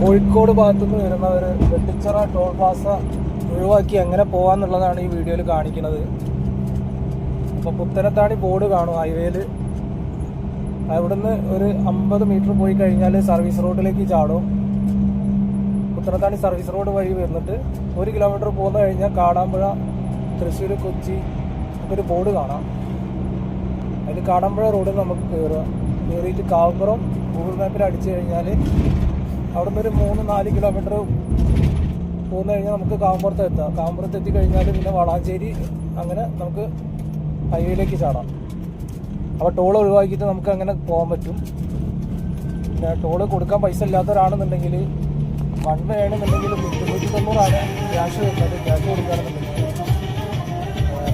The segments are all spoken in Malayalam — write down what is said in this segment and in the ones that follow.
കോഴിക്കോട് ഭാഗത്തുനിന്ന് വരുന്നവർ വെട്ടിച്ചിറ ടോൾ പ്ലാസ ഒഴിവാക്കി എങ്ങനെ പോകാന്നുള്ളതാണ് ഈ വീഡിയോയിൽ കാണിക്കുന്നത്. അപ്പോൾ പുത്തനത്താണി ബോർഡ് കാണും ഹൈവേയിൽ. അവിടുന്ന് ഒരു 50 മീറ്റർ പോയി കഴിഞ്ഞാൽ സർവീസ് റോഡിലേക്ക് ചാടും. പുത്തനത്താണി സർവീസ് റോഡ് വഴി വന്നിട്ട് 1 കിലോമീറ്റർ പോന്നു കഴിഞ്ഞാൽ കാടാമ്പുഴ, തൃശ്ശൂർ, കൊച്ചി ഒരു ബോർഡ് കാണാം. അതിൽ കാടാമ്പുഴ റോഡിൽ നമുക്ക് കയറിയിട്ട് കാവുമ്പുറം ഗൂഗിൾ മാപ്പിൽ അടിച്ചു കഴിഞ്ഞാൽ അവിടെ നിന്ന് ഒരു 3-4 കിലോമീറ്റർ പോന്നു കഴിഞ്ഞാൽ നമുക്ക് കാവുമ്പുറത്ത് എത്താം. കാവുമ്പുറത്ത് എത്തിക്കഴിഞ്ഞാൽ പിന്നെ വളാഞ്ചേരി, അങ്ങനെ നമുക്ക് ഹൈവേയിലേക്ക് ചാടാം. അപ്പോൾ ടോൾ ഒഴിവാക്കിയിട്ട് നമുക്ക് അങ്ങനെ പോകാൻ പറ്റും. പിന്നെ ടോള് കൊടുക്കാൻ പൈസ ഇല്ലാത്തവരാണെന്നുണ്ടെങ്കിൽ 1 വേ ആണെന്നുണ്ടെങ്കിൽ 290 ക്യാഷ് വരുന്നത്. ക്യാഷ് കൊടുക്കുകയാണെന്നുണ്ടെങ്കിൽ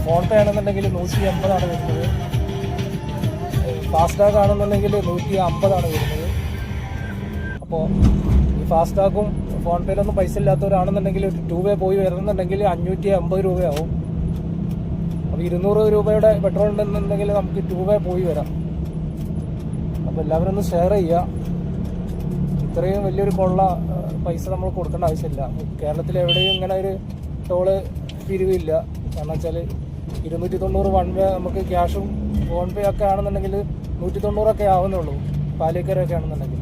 ഫോൺ പേ ആണെന്നുണ്ടെങ്കിൽ 180 വരുന്നത്. ഫാസ്ടാഗ് ആണെന്നുണ്ടെങ്കിൽ 150 വരുന്നത്. അപ്പോൾ ഈ ഫാസ്ടാഗും ഫോൺ പേയിലൊന്നും പൈസ ഇല്ലാത്തവരാണെന്നുണ്ടെങ്കിൽ 2 വേ പോയി വരുന്നുണ്ടെങ്കിൽ 580 രൂപയാവും. അപ്പോൾ 200 രൂപയുടെ പെട്രോൾ ഉണ്ടെന്നുണ്ടെങ്കിൽ നമുക്ക് 2 വേ പോയി വരാം. അപ്പോൾ എല്ലാവരും ഒന്ന് ഷെയർ ചെയ്യുക. ഇത്രയും വലിയൊരു കൊള്ള പൈസ നമ്മൾ കൊടുക്കേണ്ട ആവശ്യമില്ല. കേരളത്തിൽ എവിടെയും ഇങ്ങനെ ഒരു ടോള് പിരിവില്ല. കാരണം വെച്ചാൽ 290 1 വേ നമുക്ക് ക്യാഷും ഫോൺ പേ ഒക്കെ ആണെന്നുണ്ടെങ്കിൽ 190 ആവുന്നുള്ളൂ. പാലേക്കരൊക്കെ ആണെന്നുണ്ടെങ്കിൽ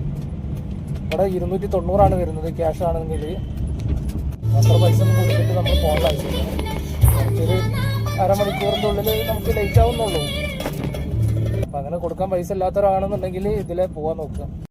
ഇവിടെ 290 വരുന്നത് ക്യാഷ് ആണെങ്കിൽ. അത്ര പൈസ ഒന്നും കൊടുത്തിട്ട് നമ്മൾ പോകേണ്ട ആവശ്യമില്ല. കുറച്ചൊരു അരമണിക്കൂറിൻ്റെ ഉള്ളിൽ നമുക്ക് ലേറ്റ് ആവുന്നുള്ളൂ. അപ്പം അങ്ങനെ കൊടുക്കാൻ പൈസ ഇല്ലാത്തവരാണെന്നുണ്ടെങ്കിൽ ഇതിലെ പോകാൻ നോക്കുക.